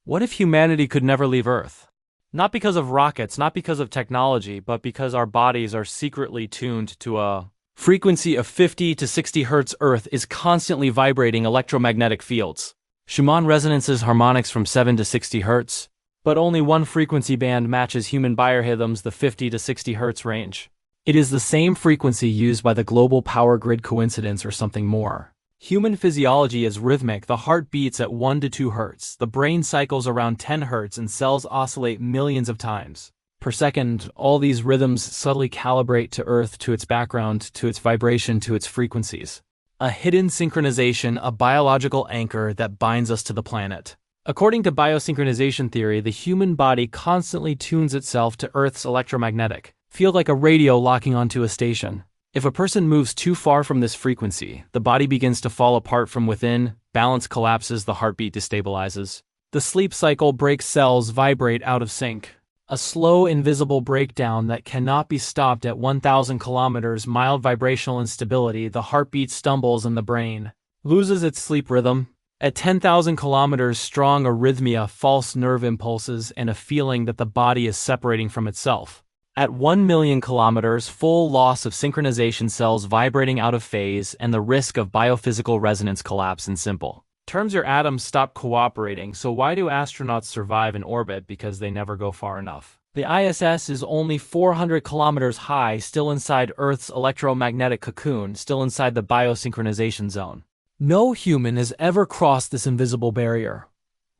What if humanity could never leave Earth? Not because of rockets, not because of technology, but because our bodies are secretly tuned to a frequency of 50 to 60 Hz. Earth is constantly vibrating electromagnetic fields. Schumann resonances harmonics from 7 to 60 Hz, but only one frequency band matches human biorhythms, the 50 to 60 Hz range. It is the same frequency used by the global power grid. Coincidence or something more? Human physiology is rhythmic. The heart beats at 1 to 2 Hz. The brain cycles around 10 Hz and cells oscillate millions of times per second. All these rhythms subtly calibrate to Earth, to its background, to its vibration, to its frequencies. A hidden synchronization, a biological anchor that binds us to the planet. According to biosynchronization theory, the human body constantly tunes itself to Earth's electromagnetic field like a radio locking onto a station. If a person moves too far from this frequency, the body begins to fall apart from within, balance collapses, the heartbeat destabilizes. The sleep cycle breaks, cells vibrate out of sync. A slow, invisible breakdown that cannot be stopped. At 1,000 kilometers, mild vibrational instability, the heartbeat stumbles and the brain loses its sleep rhythm. At 10,000 kilometers, strong arrhythmia, false nerve impulses, and a feeling that the body is separating from itself. At 1,000,000 kilometers, full loss of synchronization, cells vibrating out of phase, and the risk of biophysical resonance collapse. In simple terms, your atoms stop cooperating. So why do astronauts survive in orbit? Because they never go far enough. The ISS is only 400 kilometers high, still inside Earth's electromagnetic cocoon, still inside the biosynchronization zone. No human has ever crossed this invisible barrier.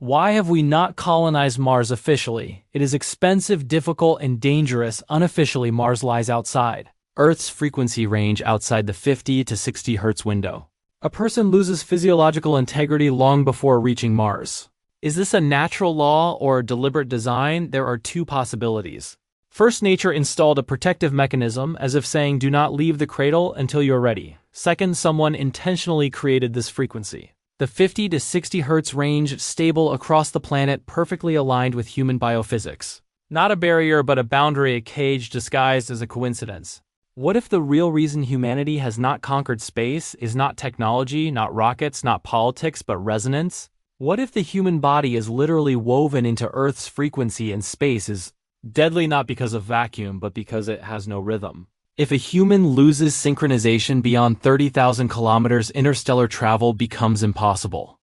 Why have we not colonized Mars officially? It is expensive, difficult, and dangerous. Unofficially, Mars lies outside Earth's frequency range, outside the 50 to 60 Hz window. A person loses physiological integrity long before reaching Mars. Is this a natural law or deliberate design? There are two possibilities. First, nature installed a protective mechanism, as if saying, do not leave the cradle until you're ready. Second, someone intentionally created this frequency. The 50 to 60 Hz range, stable across the planet, perfectly aligned with human biophysics. Not a barrier, but a boundary, a cage disguised as a coincidence. What if the real reason humanity has not conquered space is not technology, not rockets, not politics, but resonance? What if the human body is literally woven into Earth's frequency and space is deadly, not because of vacuum, but because it has no rhythm? If a human loses synchronization beyond 30,000 kilometers, interstellar travel becomes impossible.